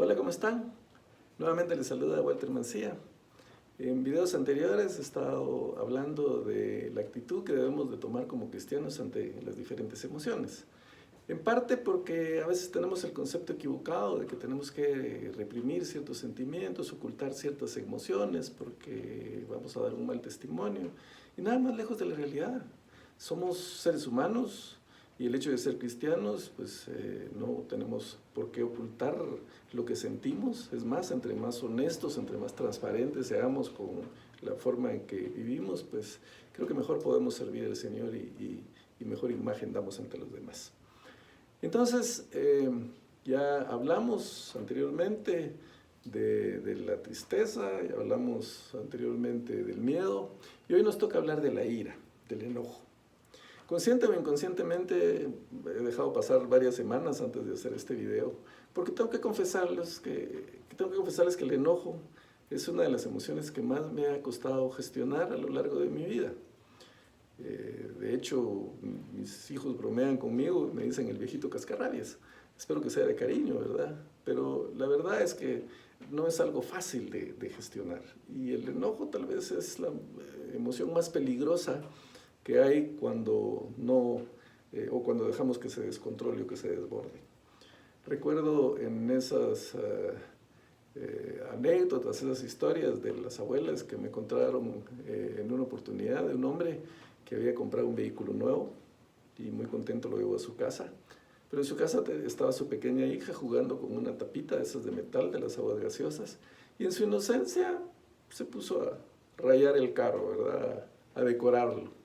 Hola, ¿cómo están? Nuevamente les saluda Walter Mancía. En videos anteriores he estado hablando de la actitud que debemos de tomar como cristianos ante las diferentes emociones. En parte porque a veces tenemos el concepto equivocado de que tenemos que reprimir ciertos sentimientos, ocultar ciertas emociones porque vamos a dar un mal testimonio. Y nada más lejos de la realidad. Somos seres humanos y el hecho de ser cristianos, pues no tenemos por qué ocultar lo que sentimos. Es más, entre más honestos, entre más transparentes seamos con la forma en que vivimos, pues creo que mejor podemos servir al Señor y mejor imagen damos ante los demás. Entonces, ya hablamos anteriormente de la tristeza, ya hablamos anteriormente del miedo, y hoy nos toca hablar de la ira, del enojo. Consciente o inconscientemente he dejado pasar varias semanas antes de hacer este video, porque tengo que confesarles que el enojo es una de las emociones que más me ha costado gestionar a lo largo de mi vida. De hecho, mis hijos bromean conmigo, me dicen el viejito cascarrabias. Espero que sea de cariño, ¿verdad? Pero la verdad es que no es algo fácil de gestionar. Y el enojo tal vez es la emoción más peligrosa que hay cuando no, o cuando dejamos que se descontrole o que se desborde. Recuerdo en esas anécdotas, esas historias de las abuelas que me contaron en una oportunidad de un hombre que había comprado un vehículo nuevo y muy contento lo llevó a su casa. Pero en su casa estaba su pequeña hija jugando con una tapita de esas de metal de las aguas gaseosas y en su inocencia se puso a rayar el carro, ¿verdad? A decorarlo.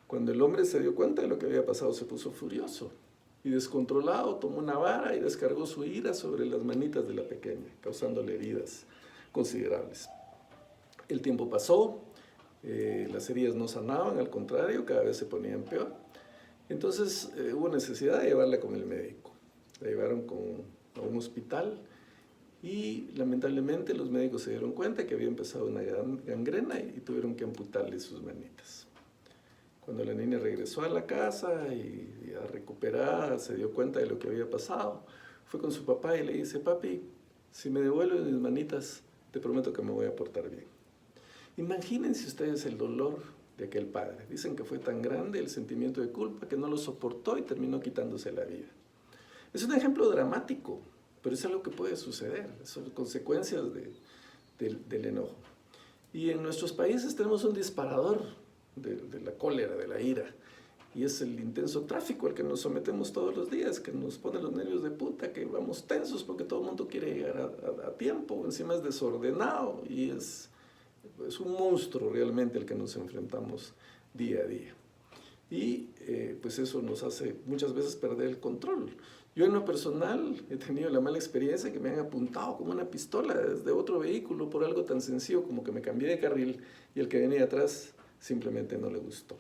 Cuando el hombre se dio cuenta de lo que había pasado, se puso furioso y descontrolado tomó una vara y descargó su ira sobre las manitas de la pequeña, causándole heridas considerables. El tiempo pasó, las heridas no sanaban, al contrario, cada vez se ponían peor. Entonces hubo necesidad de llevarla con el médico. La llevaron a un hospital y lamentablemente los médicos se dieron cuenta que había empezado una gangrena y tuvieron que amputarle sus manitas. Cuando la niña regresó a la casa y ya recuperada se dio cuenta de lo que había pasado, fue con su papá y le dice: papi, si me devuelves mis manitas, te prometo que me voy a portar bien. Imagínense ustedes el dolor de aquel padre. Dicen que fue tan grande el sentimiento de culpa que no lo soportó y terminó quitándose la vida. Es un ejemplo dramático, pero es algo que puede suceder, son consecuencias del enojo. Y en nuestros países tenemos un disparador de la cólera, de la ira, y es el intenso tráfico al que nos sometemos todos los días, que nos pone los nervios de punta, que vamos tensos porque todo el mundo quiere llegar a tiempo, encima es desordenado y es un monstruo realmente el que nos enfrentamos día a día. Y pues eso nos hace muchas veces perder el control. Yo en lo personal he tenido la mala experiencia que me han apuntado como una pistola desde otro vehículo por algo tan sencillo como que me cambié de carril y el que venía atrás simplemente no le gustó.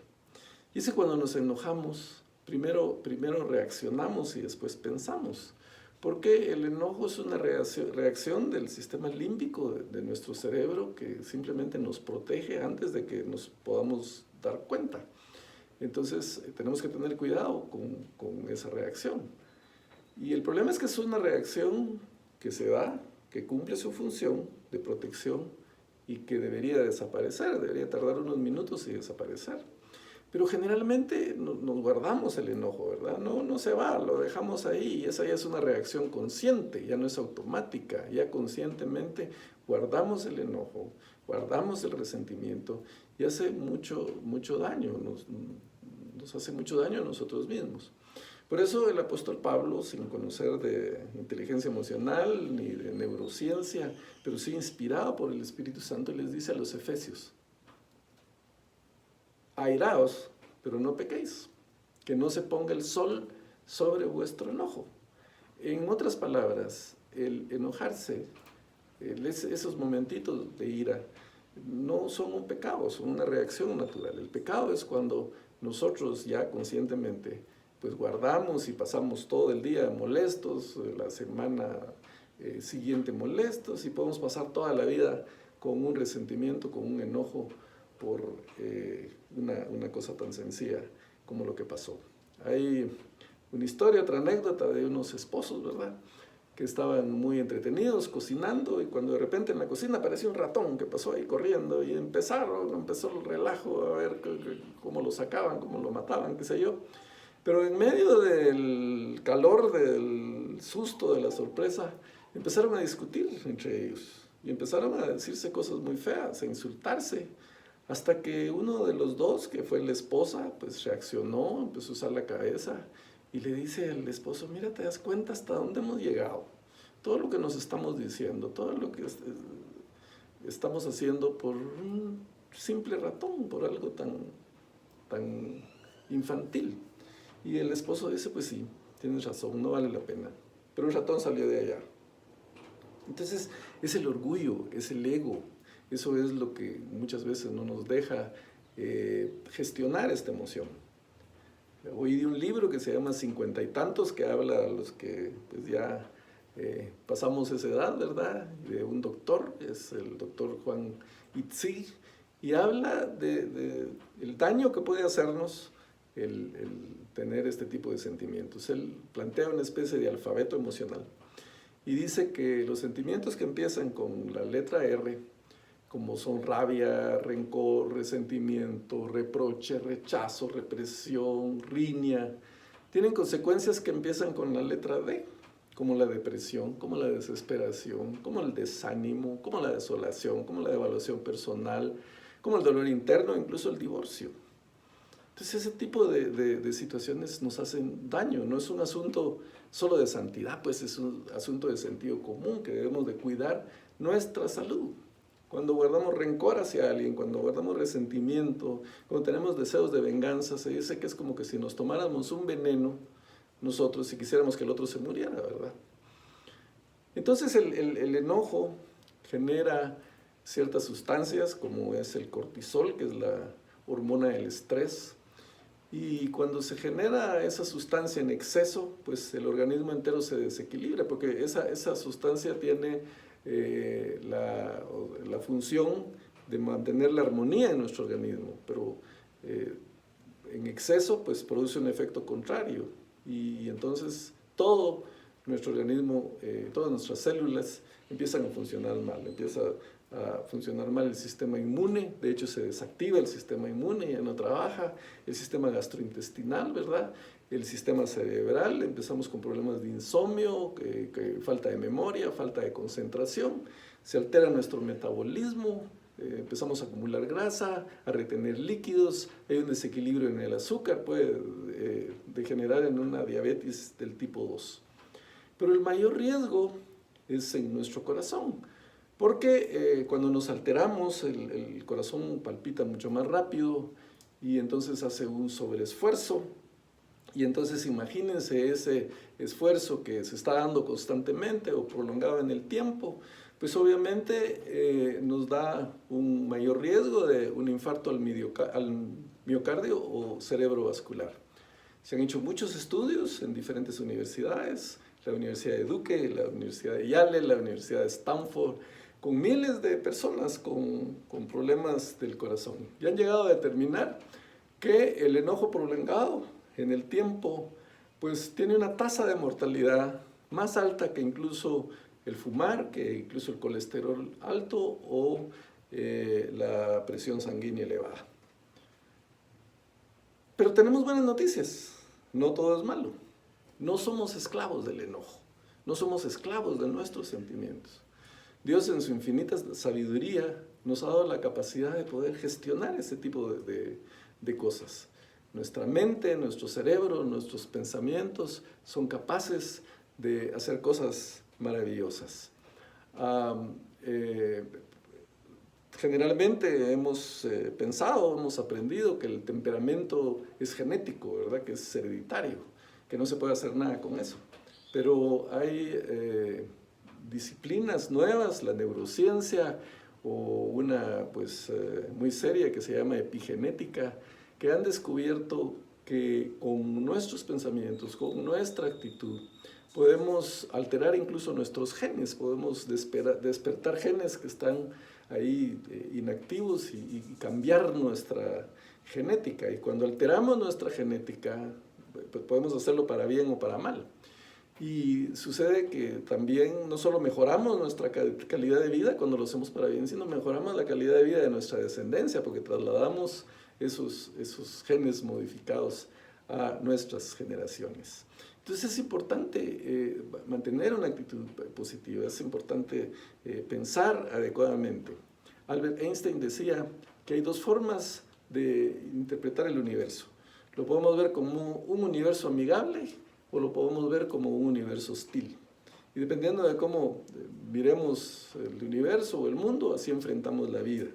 Y es que cuando nos enojamos, primero reaccionamos y después pensamos. Porque el enojo es una reacción del sistema límbico de nuestro cerebro que simplemente nos protege antes de que nos podamos dar cuenta. Entonces tenemos que tener cuidado con esa reacción. Y el problema es que es una reacción que se da, que cumple su función de protección y que debería desaparecer, debería tardar unos minutos y desaparecer. Pero generalmente nos guardamos el enojo, ¿verdad? No se va, lo dejamos ahí y esa ya es una reacción consciente, ya no es automática, ya conscientemente guardamos el enojo, guardamos el resentimiento y hace mucho daño, nos hace mucho daño a nosotros mismos. Por eso el apóstol Pablo, sin conocer de inteligencia emocional ni de neurociencia, pero sí inspirado por el Espíritu Santo, les dice a los efesios: airaos, pero no pequéis, que no se ponga el sol sobre vuestro enojo. En otras palabras, el enojarse, esos momentitos de ira, no son un pecado, son una reacción natural. El pecado es cuando nosotros ya conscientemente pues guardamos y pasamos todo el día molestos, la semana siguiente molestos, y podemos pasar toda la vida con un resentimiento, con un enojo por una cosa tan sencilla como lo que pasó. Hay una historia, otra anécdota de unos esposos, ¿verdad?, que estaban muy entretenidos cocinando, y cuando de repente en la cocina apareció un ratón que pasó ahí corriendo, y empezó el relajo a ver cómo lo sacaban, cómo lo mataban, qué sé yo. Pero en medio del calor, del susto, de la sorpresa, empezaron a discutir entre ellos y empezaron a decirse cosas muy feas, a insultarse, hasta que uno de los dos, que fue la esposa, pues reaccionó, empezó a usar la cabeza y le dice al esposo: mira, ¿te das cuenta hasta dónde hemos llegado? Todo lo que nos estamos diciendo, todo lo que estamos haciendo por un simple ratón, por algo tan infantil. Y el esposo dice: pues sí, tienes razón, no vale la pena. Pero el ratón salió de allá. Entonces, es el orgullo, es el ego. Eso es lo que muchas veces no nos deja gestionar esta emoción. Oí de un libro que se llama 50 y tantos, que habla a los que pues ya pasamos esa edad, ¿verdad? De un doctor, es el doctor Juan Itzig, y habla del daño que puede hacernos el tener este tipo de sentimientos. Él plantea una especie de alfabeto emocional y dice que los sentimientos que empiezan con la letra R, como son rabia, rencor, resentimiento, reproche, rechazo, represión, riña, tienen consecuencias que empiezan con la letra D, como la depresión, como la desesperación, como el desánimo, como la desolación, como la devaluación personal, como el dolor interno, incluso el divorcio. Entonces ese tipo de situaciones nos hacen daño, no es un asunto solo de santidad, pues es un asunto de sentido común, que debemos de cuidar nuestra salud. Cuando guardamos rencor hacia alguien, cuando guardamos resentimiento, cuando tenemos deseos de venganza, se dice que es como que si nos tomáramos un veneno nosotros y quisiéramos que el otro se muriera, ¿verdad? Entonces el enojo genera ciertas sustancias, como es el cortisol, que es la hormona del estrés, y cuando se genera esa sustancia en exceso, pues el organismo entero se desequilibra, porque esa sustancia tiene la función de mantener la armonía en nuestro organismo, pero en exceso pues produce un efecto contrario, y entonces todo nuestro organismo, todas nuestras células empiezan a funcionar mal, empieza a funcionar mal el sistema inmune, de hecho se desactiva el sistema inmune, ya no trabaja, el sistema gastrointestinal, ¿verdad? El sistema cerebral, empezamos con problemas de insomnio, falta de memoria, falta de concentración, se altera nuestro metabolismo, empezamos a acumular grasa, a retener líquidos, hay un desequilibrio en el azúcar, puede degenerar en una diabetes del tipo 2. Pero el mayor riesgo es en nuestro corazón, porque cuando nos alteramos el corazón palpita mucho más rápido y entonces hace un sobreesfuerzo, y entonces imagínense ese esfuerzo que se está dando constantemente o prolongado en el tiempo, pues obviamente nos da un mayor riesgo de un infarto al miocardio o cerebrovascular. Se han hecho muchos estudios en diferentes universidades, la Universidad de Duke, la Universidad de Yale, la Universidad de Stanford, con miles de personas con problemas del corazón. Y han llegado a determinar que el enojo prolongado en el tiempo pues tiene una tasa de mortalidad más alta que incluso el fumar, que incluso el colesterol alto o la presión sanguínea elevada. Pero tenemos buenas noticias, no todo es malo. No somos esclavos del enojo, no somos esclavos de nuestros sentimientos. Dios en su infinita sabiduría nos ha dado la capacidad de poder gestionar ese tipo de cosas. Nuestra mente, nuestro cerebro, nuestros pensamientos son capaces de hacer cosas maravillosas. Generalmente hemos pensado, hemos aprendido que el temperamento es genético, ¿verdad? Que es hereditario, que no se puede hacer nada con eso. Pero hay disciplinas nuevas, la neurociencia o una pues, muy seria que se llama epigenética, que han descubierto que con nuestros pensamientos, con nuestra actitud, podemos alterar incluso nuestros genes, podemos despertar genes que están ahí inactivos y cambiar nuestra genética. Y cuando alteramos nuestra genética, pues podemos hacerlo para bien o para mal. Y sucede que también no solo mejoramos nuestra calidad de vida cuando lo hacemos para bien, sino mejoramos la calidad de vida de nuestra descendencia, porque trasladamos esos genes modificados a nuestras generaciones. Entonces es importante mantener una actitud positiva, es importante pensar adecuadamente. Albert Einstein decía que hay dos formas de interpretar el universo. Lo podemos ver como un universo amigable o lo podemos ver como un universo hostil. Y dependiendo de cómo miremos el universo o el mundo, así enfrentamos la vida.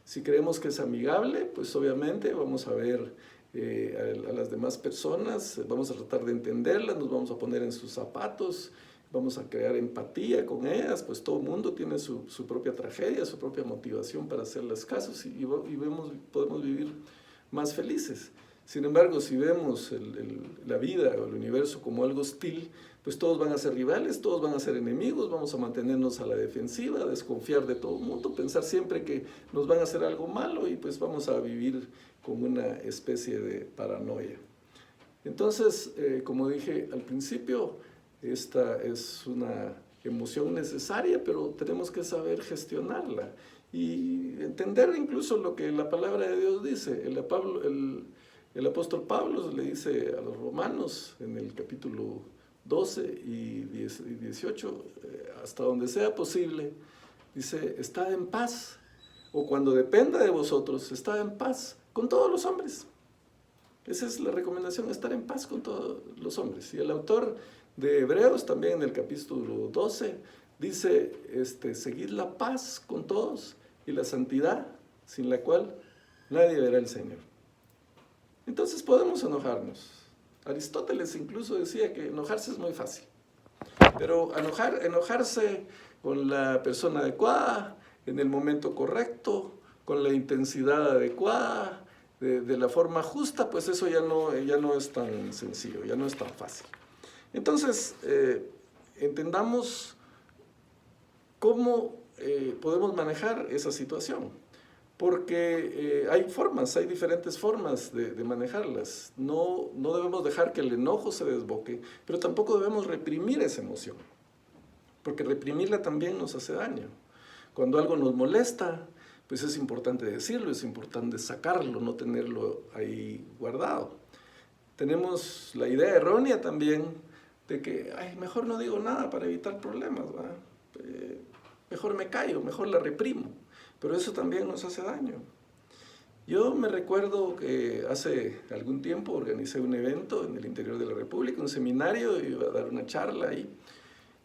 Si creemos que es amigable, pues obviamente vamos a ver a las demás personas, vamos a tratar de entenderlas, nos vamos a poner en sus zapatos, vamos a crear empatía con ellas, pues todo el mundo tiene su propia tragedia, su propia motivación para hacerles casos y podemos vivir más felices. Sin embargo, si vemos la vida o el universo como algo hostil, pues todos van a ser rivales, todos van a ser enemigos, vamos a mantenernos a la defensiva, a desconfiar de todo el mundo, pensar siempre que nos van a hacer algo malo y pues vamos a vivir con una especie de paranoia. Entonces, como dije al principio, esta es una emoción necesaria, pero tenemos que saber gestionarla y entender incluso lo que la palabra de Dios dice. El apóstol Pablo le dice a los romanos en el capítulo 12 y 18, hasta donde sea posible, dice, estad en paz, o cuando dependa de vosotros, estad en paz con todos los hombres. Esa es la recomendación, estar en paz con todos los hombres. Y el autor de Hebreos, también en el capítulo 12, dice, seguid la paz con todos y la santidad, sin la cual nadie verá al Señor. Entonces podemos enojarnos. Aristóteles incluso decía que enojarse es muy fácil, pero enojarse con la persona adecuada, en el momento correcto, con la intensidad adecuada, de la forma justa, pues eso ya no es tan sencillo, ya no es tan fácil. Entonces, entendamos cómo podemos manejar esa situación. Porque hay diferentes formas de manejarlas. No debemos dejar que el enojo se desboque, pero tampoco debemos reprimir esa emoción, porque reprimirla también nos hace daño. Cuando algo nos molesta, pues es importante decirlo, es importante sacarlo, no tenerlo ahí guardado. Tenemos la idea errónea también de que, mejor no digo nada para evitar problemas, ¿verdad? Mejor me callo, mejor la reprimo. Pero eso también nos hace daño. Yo me recuerdo que hace algún tiempo organicé un evento en el interior de la República, un seminario, iba a dar una charla ahí,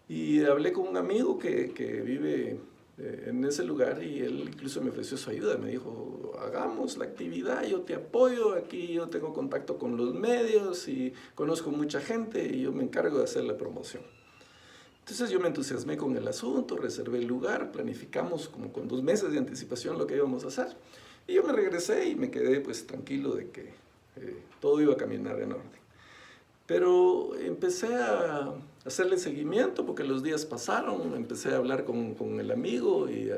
y hablé con un amigo que vive en ese lugar y él incluso me ofreció su ayuda, me dijo, hagamos la actividad, yo te apoyo, aquí yo tengo contacto con los medios y conozco mucha gente y yo me encargo de hacer la promoción. Entonces yo me entusiasmé con el asunto, reservé el lugar, planificamos como con 2 meses de anticipación lo que íbamos a hacer. Y yo me regresé y me quedé pues tranquilo de que todo iba a caminar en orden. Pero empecé a hacerle seguimiento porque los días pasaron, empecé a hablar con el amigo y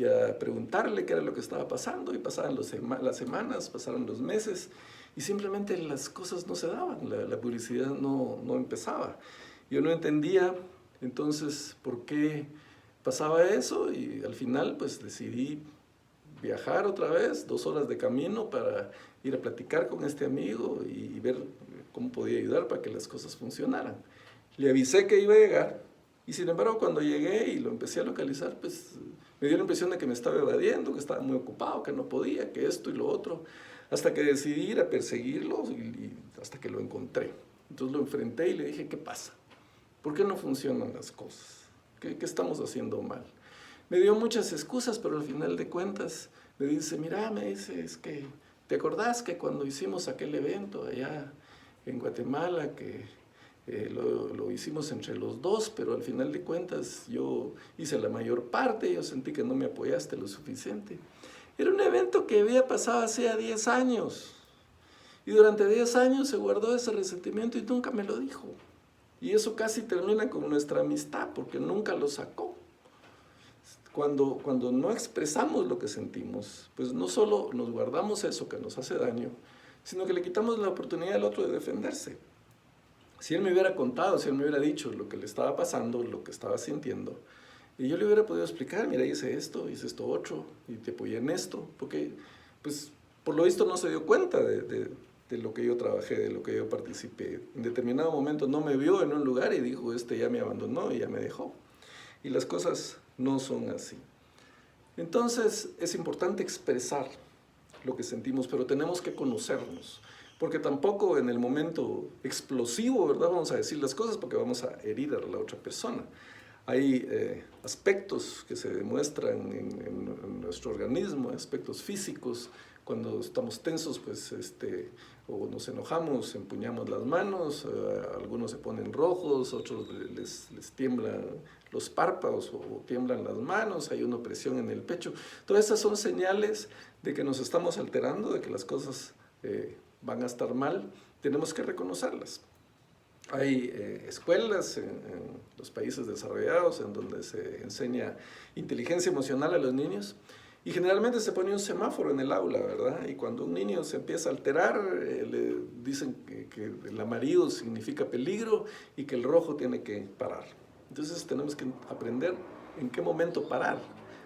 a preguntarle qué era lo que estaba pasando y pasaban las semanas, pasaron los meses y simplemente las cosas no se daban, la publicidad no empezaba. Yo no entendía entonces por qué pasaba eso y al final pues decidí viajar otra vez 2 horas de camino para ir a platicar con este amigo y ver cómo podía ayudar para que las cosas funcionaran. Le avisé que iba a llegar y sin embargo cuando llegué y lo empecé a localizar, pues me dio la impresión de que me estaba evadiendo, que estaba muy ocupado, que no podía, que esto y lo otro, hasta que decidí ir a perseguirlo y hasta que lo encontré. Entonces lo enfrenté y le dije, ¿qué pasa? ¿Por qué no funcionan las cosas? ¿Qué estamos haciendo mal? Me dio muchas excusas, pero al final de cuentas me dice, mira, me dice, es que, ¿te acordás que cuando hicimos aquel evento allá en Guatemala, que lo hicimos entre los dos, pero al final de cuentas yo hice la mayor parte, yo sentí que no me apoyaste lo suficiente? Era un evento que había pasado hacía 10 años, y durante 10 años se guardó ese resentimiento y nunca me lo dijo. Y eso casi termina con nuestra amistad, porque nunca lo sacó. Cuando no expresamos lo que sentimos, pues no solo nos guardamos eso que nos hace daño, sino que le quitamos la oportunidad al otro de defenderse. Si él me hubiera contado, si él me hubiera dicho lo que le estaba pasando, lo que estaba sintiendo, y yo le hubiera podido explicar, mira, hice esto otro, y te apoyé en esto, porque, pues, por lo visto no se dio cuenta de lo que yo trabajé, de lo que yo participé. En determinado momento no me vio en un lugar y dijo, este ya me abandonó y ya me dejó. Y las cosas no son así. Entonces, es importante expresar lo que sentimos, pero tenemos que conocernos. Porque tampoco en el momento explosivo, ¿verdad? Vamos a decir las cosas porque vamos a herir a la otra persona. Hay aspectos que se demuestran en nuestro organismo, aspectos físicos. Cuando estamos tensos, pues, o nos enojamos, empuñamos las manos, algunos se ponen rojos, otros les tiemblan los párpados o tiemblan las manos, hay una opresión en el pecho. Todas esas son señales de que nos estamos alterando, de que las cosas van a estar mal. Tenemos que reconocerlas. Hay escuelas en los países desarrollados en donde se enseña inteligencia emocional a los niños y generalmente se pone un semáforo en el aula, ¿verdad? Y cuando un niño se empieza a alterar, le dicen que el amarillo significa peligro y que el rojo tiene que parar. Entonces tenemos que aprender en qué momento parar.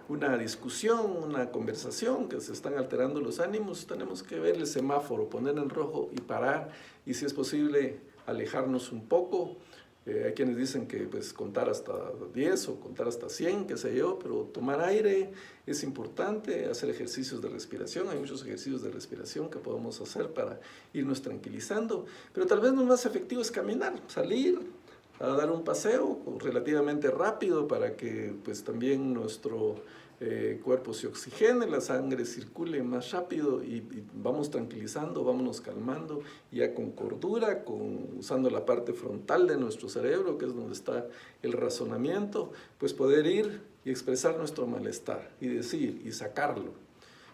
Una discusión, una conversación, que se están alterando los ánimos, tenemos que ver el semáforo, poner en rojo y parar, y si es posible alejarnos un poco. Hay quienes dicen que pues, contar hasta 10 o contar hasta 100, qué sé yo, pero tomar aire es importante, hacer ejercicios de respiración. Hay muchos ejercicios de respiración que podemos hacer para irnos tranquilizando, pero tal vez lo más efectivo es caminar, salir a dar un paseo relativamente rápido para que pues, también nuestro cuerpo se oxigene, la sangre circule más rápido y vamos tranquilizando, vámonos calmando, ya con cordura, usando la parte frontal de nuestro cerebro, que es donde está el razonamiento, pues poder ir y expresar nuestro malestar y decir y sacarlo.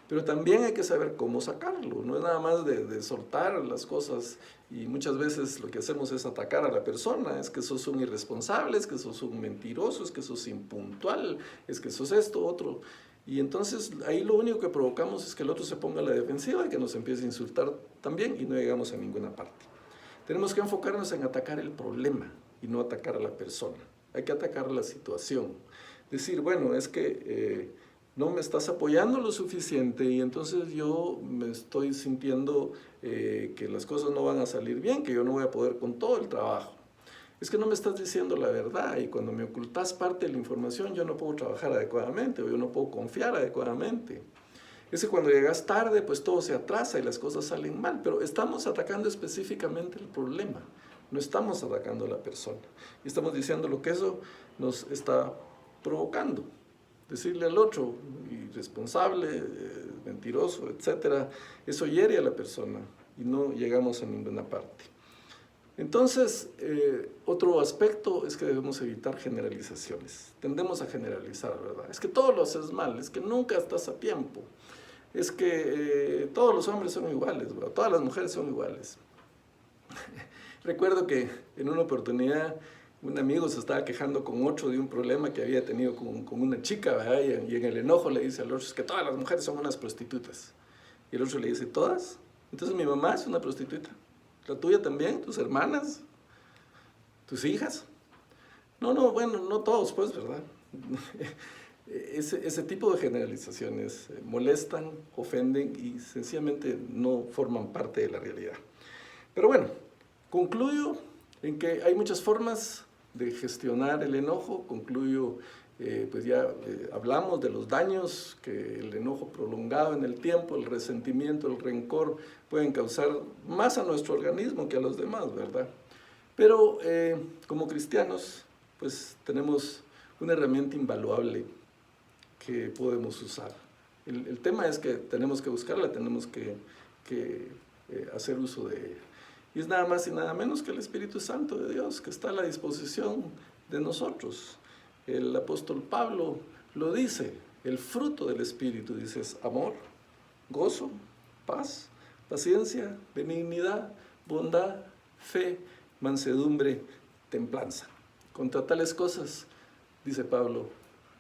Pero también hay que saber cómo sacarlo, no es nada más de soltar las cosas y muchas veces lo que hacemos es atacar a la persona, es que sos un irresponsable, es que sos un mentiroso, es que sos impuntual, es que sos esto, otro. Y entonces ahí lo único que provocamos es que el otro se ponga a la defensiva y que nos empiece a insultar también y no llegamos a ninguna parte. Tenemos que enfocarnos en atacar el problema y no atacar a la persona. Hay que atacar la situación. Decir, bueno, es que no me estás apoyando lo suficiente y entonces yo me estoy sintiendo que las cosas no van a salir bien, que yo no voy a poder con todo el trabajo. Es que no me estás diciendo la verdad y cuando me ocultas parte de la información yo no puedo trabajar adecuadamente o yo no puedo confiar adecuadamente. Es que cuando llegas tarde pues todo se atrasa y las cosas salen mal, pero estamos atacando específicamente el problema, no estamos atacando a la persona y estamos diciendo lo que eso nos está provocando. Decirle al otro, irresponsable, mentiroso, etc., eso hiere a la persona y no llegamos a ninguna parte. Entonces, otro aspecto es que debemos evitar generalizaciones. Tendemos a generalizar, ¿verdad? Es que todo lo haces mal, es que nunca estás a tiempo, es que todos los hombres son iguales, ¿verdad? Todas las mujeres son iguales. Recuerdo que en una oportunidad un amigo se estaba quejando con otro de un problema que había tenido con una chica, ¿verdad? Y en el enojo le dice al otro, es que todas las mujeres son unas prostitutas. Y el otro le dice, ¿todas? Entonces mi mamá es una prostituta. ¿La tuya también? ¿Tus hermanas? ¿Tus hijas? No, bueno, no todos, pues, ¿verdad? Ese tipo de generalizaciones molestan, ofenden y sencillamente no forman parte de la realidad. Pero bueno, concluyo en que hay muchas formas de gestionar el enojo. Concluyo, pues ya hablamos de los daños que el enojo prolongado en el tiempo, el resentimiento, el rencor pueden causar más a nuestro organismo que a los demás, ¿verdad? Pero como cristianos, pues tenemos una herramienta invaluable que podemos usar. El tema es que tenemos que buscarla, tenemos que hacer uso de ella. Y es nada más y nada menos que el Espíritu Santo de Dios que está a la disposición de nosotros. El apóstol Pablo lo dice, el fruto del Espíritu, dice, es amor, gozo, paz, paciencia, benignidad, bondad, fe, mansedumbre, templanza. Contra tales cosas, dice Pablo,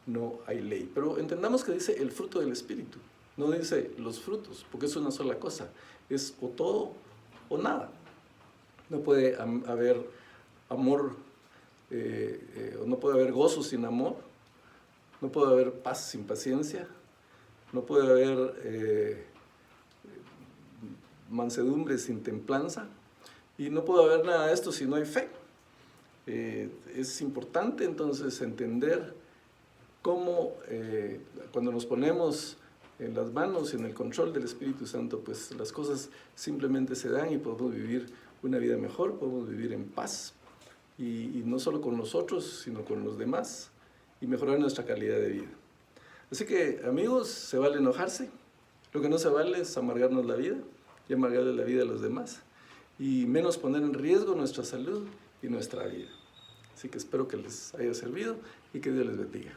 no hay ley. Pero entendamos que dice el fruto del Espíritu, no dice los frutos, porque es una sola cosa, es o todo o nada. No puede haber amor, o no puede haber gozo sin amor, no puede haber paz sin paciencia, no puede haber mansedumbre sin templanza, y no puede haber nada de esto si no hay fe. Es importante entonces entender cómo cuando nos ponemos en las manos y en el control del Espíritu Santo, pues las cosas simplemente se dan y podemos vivir una vida mejor, podemos vivir en paz, y no solo con nosotros, sino con los demás, y mejorar nuestra calidad de vida. Así que, amigos, se vale enojarse, lo que no se vale es amargarnos la vida y amargarle la vida a los demás, y menos poner en riesgo nuestra salud y nuestra vida. Así que espero que les haya servido y que Dios les bendiga.